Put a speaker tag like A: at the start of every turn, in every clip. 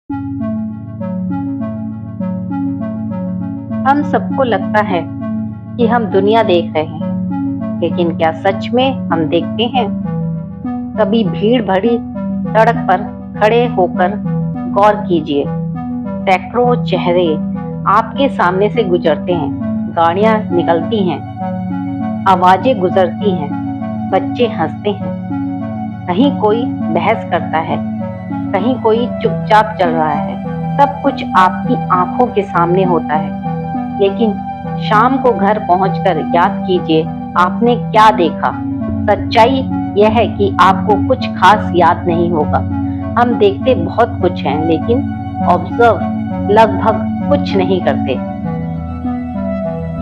A: हम सबको लगता है कि हम दुनिया देख रहे हैं, लेकिन क्या सच में हम देखते हैं? कभी भीड़ भरी सड़क पर खड़े होकर गौर कीजिए। सैकड़ों चेहरे आपके सामने से गुजरते हैं, गाड़ियां निकलती हैं, आवाजें गुजरती हैं, बच्चे हंसते हैं। कहीं कोई बहस करता है, कहीं कोई चुपचाप चल रहा है। सब कुछ आपकी आंखों के सामने होता है, लेकिन शाम को घर पहुंचकर याद कीजिए आपने क्या देखा। सच्चाई यह है कि आपको कुछ खास याद नहीं होगा। हम देखते बहुत कुछ हैं, लेकिन ऑब्जर्व लगभग कुछ नहीं करते।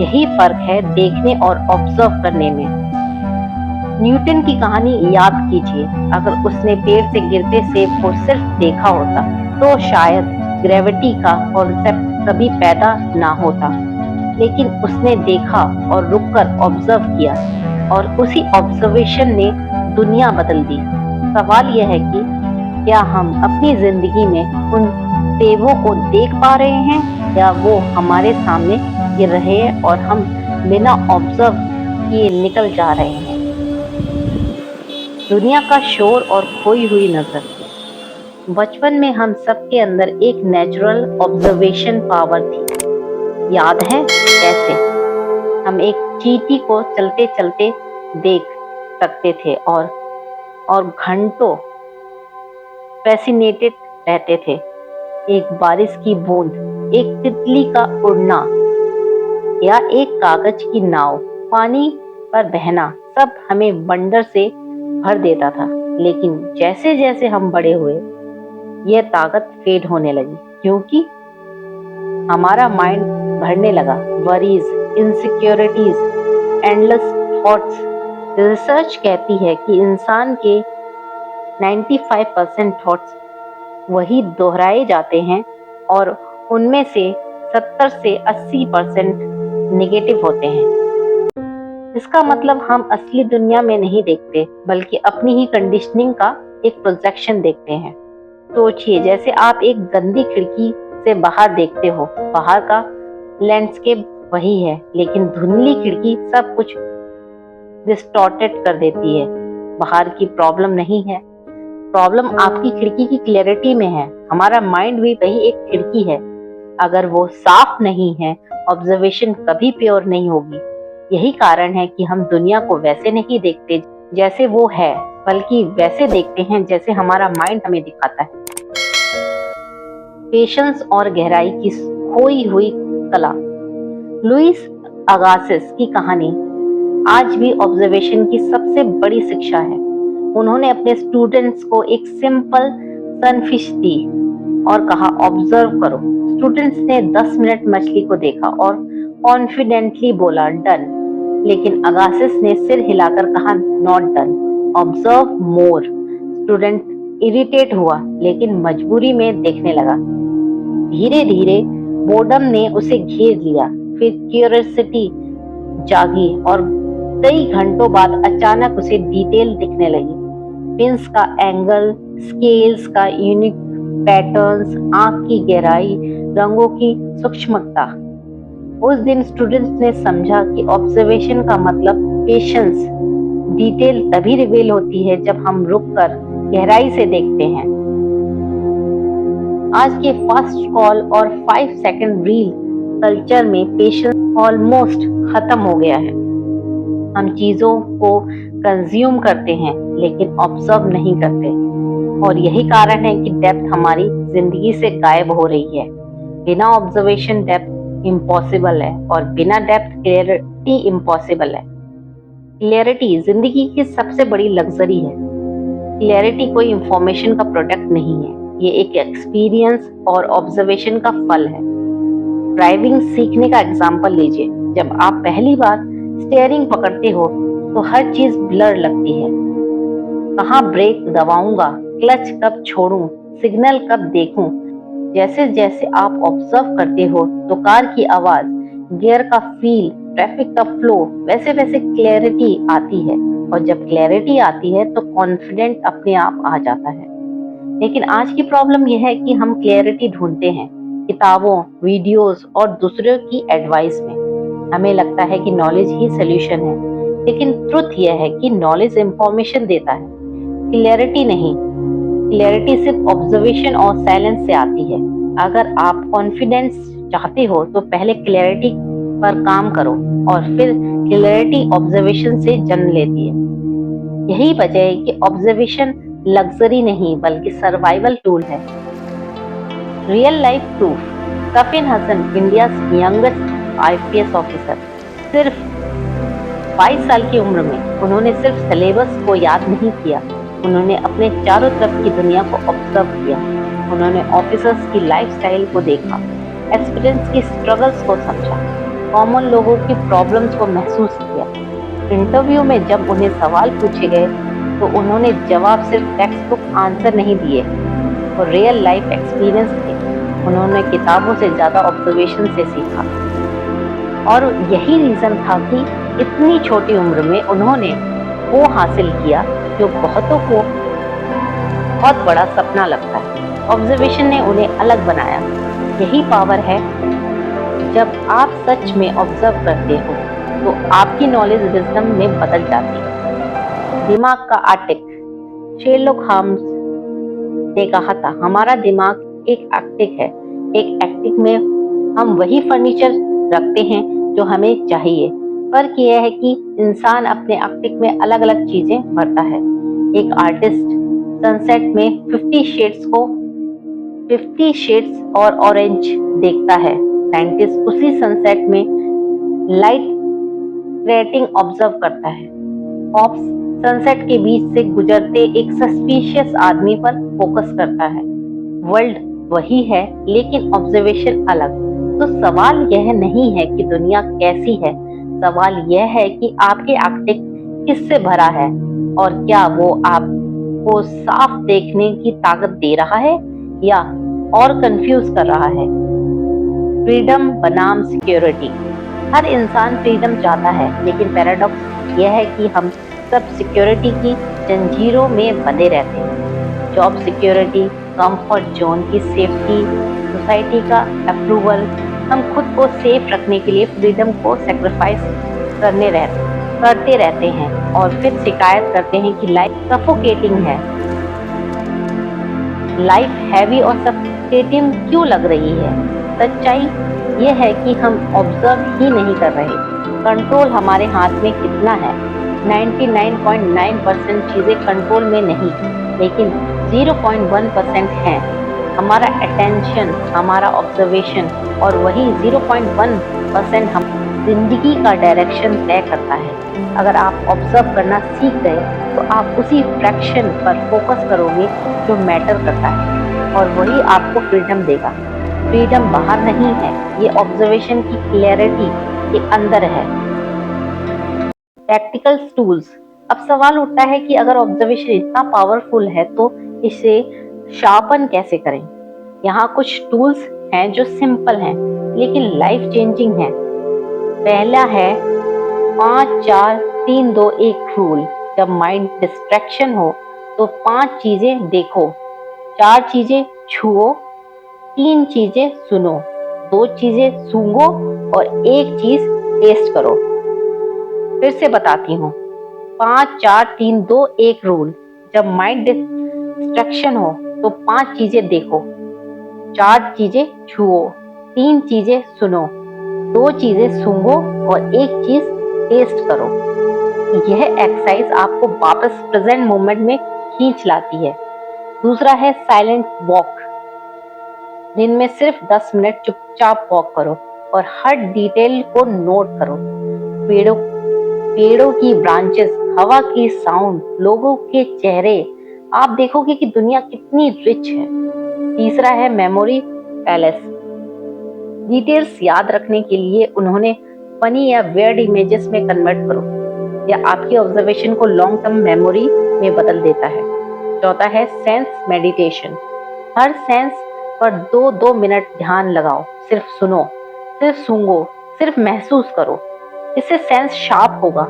A: यही फर्क है देखने और ऑब्जर्व करने में। न्यूटन की कहानी याद कीजिए। अगर उसने पेड़ से गिरते सेब को सिर्फ देखा होता तो शायद ग्रेविटी का कॉन्सेप्ट कभी पैदा ना होता। लेकिन उसने देखा और रुककर ऑब्जर्व किया, और उसी ऑब्जर्वेशन ने दुनिया बदल दी। सवाल यह है कि क्या हम अपनी जिंदगी में उन सेबों को देख पा रहे हैं, या वो हमारे सामने गिर रहे हैं और हम बिना ऑब्जर्व किए निकल जा रहे हैं। दुनिया का शोर और खोई हुई नजर। बचपन में हम सबके अंदर एक नेचुरल ऑब्जर्वेशन पावर थी। याद है कैसे? हम एक चींटी को चलते चलते देख सकते थे और घंटों फैसिनेटेड रहते थे। एक बारिश की बूंद, एक तितली का उड़ना, या एक कागज की नाव पानी पर बहना, सब हमें वंडर से भर देता था। लेकिन जैसे जैसे हम बड़े हुए, यह ताकत फेड होने लगी, क्योंकि हमारा माइंड भरने लगा worries, insecurities, endless thoughts. Research कहती है कि इंसान के 95% थॉट्स वही दोहराए जाते हैं, और उनमें से 70 से 80% नेगेटिव होते हैं। इसका मतलब हम असली दुनिया में नहीं देखते, बल्कि अपनी ही कंडीशनिंग का एक प्रोजेक्शन देखते हैं। सोचिए, जैसे आप एक गंदी खिड़की से बाहर देखते हो। बाहर का लैंडस्केप वही है, लेकिन धुंधली खिड़की सब कुछ डिस्टॉर्टेड कर देती है। बाहर की प्रॉब्लम नहीं है, प्रॉब्लम आपकी खिड़की की क्लैरिटी में है। हमारा माइंड भी वही एक खिड़की है। अगर वो साफ नहीं है, ऑब्जर्वेशन कभी प्योर नहीं होगी। यही कारण है कि हम दुनिया को वैसे नहीं देखते जैसे वो है, बल्कि वैसे देखते हैं जैसे हमारा माइंड हमें दिखाता है। पेशेंस और गहराई की खोई हुई कला। लुइस अगासिस की कहानी आज भी ऑब्जर्वेशन की सबसे बड़ी शिक्षा है। उन्होंने अपने स्टूडेंट्स को एक सिंपल सनफिश दी और कहा, ऑब्जर्व करो। स्टूडेंट्स ने 10 मिनट मछली को देखा और कॉन्फिडेंटली बोला, डन। लेकिन अगासिस ने सिर हिलाकर कहा, not done, observe more. Student irritate हुआ, लेकिन मजबूरी में देखने लगा। धीरे धीरे बोर्डम ने उसे घेर लिया, फिर क्यूरियोसिटी जागी, और कई घंटों बाद अचानक उसे डिटेल दिखने लगी। पिंस का एंगल, स्केल्स का यूनिक पैटर्न्स, आंख की गहराई, रंगों की सूक्ष्मता। उस दिन स्टूडेंट्स ने समझा कि ऑब्जर्वेशन का मतलब पेशेंस। डिटेल तभी रिवील होती है जब हम रुककर गहराई से देखते हैं। आज के फास्ट कॉल और 5 सेकंड रील कल्चर में पेशेंस ऑलमोस्ट खत्म हो गया है। हम चीजों को कंज्यूम करते हैं, लेकिन ऑब्जर्व नहीं करते, और यही कारण है कि डेप्थ हमारी जिंदगी से गायब हो रही है। बिना ऑब्जर्वेशन डेप्थ इम्पॉसिबल है, और बिना डेप्थ क्लियरिटी इम्पॉसिबल है। क्लियरिटी जिंदगी की सबसे बड़ी लग्जरी है। क्लियरिटी कोई इंफॉर्मेशन का प्रोडक्ट नहीं है, ये एक एक्सपीरियंस और ऑब्जर्वेशन का फल है। ड्राइविंग सीखने का एग्जाम्पल लीजिए। जब आप पहली बार स्टीयरिंग पकड़ते हो तो हर चीज ब्लर लगती है। कहाँ ब्रेक दबाऊंगा, क्लच कब छोड़ूं, सिग्नल कब देखूं। जैसे जैसे आप ऑब्जर्व करते हो तो कार की आवाज, गियर का फील, ट्रैफिक का फ्लो, वैसे वैसे क्लैरिटी आती है। और जब क्लैरिटी आती है तो कॉन्फिडेंट अपने आप आ जाता है। लेकिन आज की प्रॉब्लम यह है कि हम क्लैरिटी ढूंढते हैं किताबों, वीडियोस और दूसरों की एडवाइस में। हमें लगता है कि नॉलेज ही सॉल्यूशन है, लेकिन ट्रुथ यह है कि नॉलेज इंफॉर्मेशन देता है, क्लैरिटी नहीं। क्लैरिटी सिर्फ ऑब्जर्वेशन और साइलेंस से आती है। अगर आप कॉन्फिडेंस चाहते हो तो पहले क्लैरिटी पर काम करो और फिर क्लैरिटी ऑब्जर्वेशन से जन्म लेती है। यही वजह है कि ऑब्जर्वेशन लग्जरी नहीं बल्कि सर्वाइवल टूल है। Real life proof. Safin Hasan, India youngest IPS officer, सिर्फ 22 साल की उम्र में उन्होंने सिर्फ सिलेबस को याद नहीं किया, उन्होंने अपने चारों तरफ की दुनिया को ऑब्जर्व किया। उन्होंने ऑफिसर्स की लाइफस्टाइल को देखा, एक्सपीरियंस की स्ट्रगल्स को समझा, कॉमन लोगों की प्रॉब्लम्स को महसूस किया। इंटरव्यू में जब उन्हें सवाल पूछे गए तो उन्होंने जवाब सिर्फ टेक्स्ट बुक आंसर नहीं दिए और रियल लाइफ एक्सपीरियंस थे। उन्होंने किताबों से ज्यादा ऑब्जर्वेशन से सीखा और यही रीजन था कि इतनी छोटी उम्र में उन्होंने वो हासिल किया जो बहुतों को बहुत बड़ा सपना लगता है। ऑब्जर्वेशन ने उन्हें अलग बनाया। यही पावर है। जब आप सच में ऑब्जर्व करते हो तो आपकी नॉलेज विजडम में बदल जाती है। दिमाग का आर्टिक। शेरलॉक होम्स ने कहा था, हमारा दिमाग एक आर्टिक है। एक आर्टिक में हम वही फर्नीचर रखते हैं जो हमें चाहिए। फर्क यह है कि इंसान अपने आर्टिक में अलग अलग चीजें भरता है। एक आर्टिस्ट सनसेट में 50 शेड्स और ऑरेंज देखता है। साइंटिस्ट उसी सनसेट में लाइट क्रिएटिंग ऑब्जर्व करता है। ऑप्स सनसेट के बीच से गुजरते एक सस्पिशियस आदमी पर फोकस करता है। वर्ल्ड वही है लेकिन ऑब्जर्वेशन अलग। तो सवाल यह नहीं है कि दुनिया कैसी है, सवाल यह है कि आपके आर्टिक किससे भरा है और क्या वो आपको साफ देखने की ताकत दे रहा है या और कंफ्यूज कर रहा है। फ्रीडम बनाम सिक्योरिटी। हर इंसान फ्रीडम चाहता है, लेकिन पैराडॉक्स यह है कि हम सब सिक्योरिटी की जंजीरों में बंधे रहते हैं। जॉब सिक्योरिटी, कंफर्ट जोन की सेफ्टी, सोसाइटी का अप्रूवल, हम खुद को सेफ रखने के लिए फ्रीडम को सैक्रिफाइस करते रहते हैं और फिर शिकायत करते हैं कि लाइफ सफोकेटिंग है। लाइफ हैवी और सफोकेटिंग क्यों लग रही है? सच्चाई यह है कि हम ऑब्जर्व ही नहीं कर रहे। कंट्रोल हमारे हाथ में कितना है? 99.9% चीजें कंट्रोल में नहीं, लेकिन 0.1% हैं। हमारा अटेंशन, हमारा ऑब्जर्वेशन, और वही 0.1% हम जिंदगी का डायरेक्शन तय करता है। अगर आप ऑब्जर्व करना सीख गए तो आप उसी फ्रैक्शन पर फोकस करोगे जो मैटर करता है और वही आपको फ्रीडम देगा। फ्रीडम बाहर नहीं है, ये ऑब्जर्वेशन की क्लैरिटी के अंदर है। Practical tools. अब सवाल उठता है कि अगर ऑब्जर्वेशन इतना पावरफुल है तो इसे शार्पन कैसे करें? यहाँ कुछ टूल्स हैं जो सिंपल हैं लेकिन लाइफ चेंजिंग हैं। पहला है 5-4-3-2-1 रूल। जब माइंड डिस्ट्रैक्शन हो तो 5 चीजें देखो, 4 चीजें छुओ, 3 चीजें सुनो, 2 चीजें सूंघो और 1 चीज टेस्ट करो। फिर से बताती हूँ, 5-4-3-2-1 रूल। जब माइंड डिस्ट्रैक्शन हो तो 5 चीजें देखो, 4 चीजें छुओ, 3 चीजें सुनो, 2 चीजें सूंघो और 1 चीज टेस्ट करो। यह एक्सरसाइज आपको वापस प्रेजेंट मोमेंट में खींच लाती है। दूसरा है साइलेंट वॉक। दिन में सिर्फ 10 मिनट चुपचाप वॉक करो और हर डिटेल को नोट करो। पेड़ों की ब्रांचेस, हवा की साउंड, लोगों के चेहरे। आप देखोगे कि दुनिया कितनी रिच है। तीसरा है मेमोरी पैलेस। डिटेल्स याद रखने के लिए उन्होंने फनी या वेयर्ड इमेजेस में कन्वर्ट करो, या आपकी ऑब्जर्वेशन को लॉन्ग टर्म मेमोरी में बदल देता है। चौथा है सेंस मेडिटेशन। हर सेंस पर 2-2 मिनट ध्यान लगाओ, सिर्फ सुनो, सिर्फ सूंघो, सिर्फ महसूस करो। इससे सेंस शार्प होगा।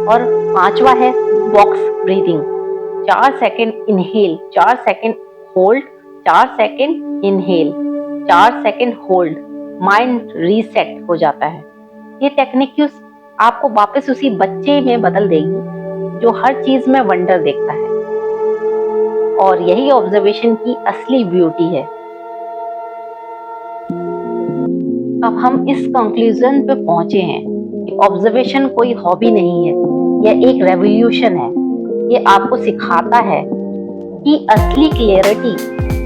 A: और 5वां है box breathing. 4 second inhale, 4 second hold, 4 second inhale, 4 second hold, mind reset हो जाता है। ये टेक्निक आपको वापस उसी बच्चे में बदल देगी जो हर चीज में वंडर देखता है। और यही ऑब्जर्वेशन की असली ब्यूटी है। अब हम इस कंक्लूजन पे पहुंचे हैं कि ऑब्जर्वेशन कोई हॉबी नहीं है, यह एक रेवोल्यूशन है। ये आपको सिखाता है कि असली क्लियरिटी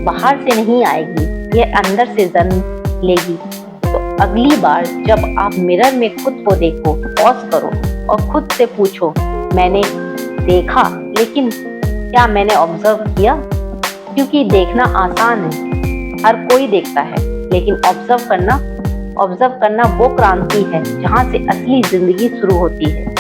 A: बाहर से नहीं आएगी, यह अंदर से जन्म लेगी। तो अगली बार जब आप मिरर में खुद को देखो, पॉज करो और खुद से पूछो, मैंने देखा लेकिन क्या मैंने ऑब्जर्व किया? क्योंकि देखना आसान है, हर कोई देखता है, लेकिन ऑब्जर्व करना वो क्रांति है जहां से असली जिंदगी शुरू होती है।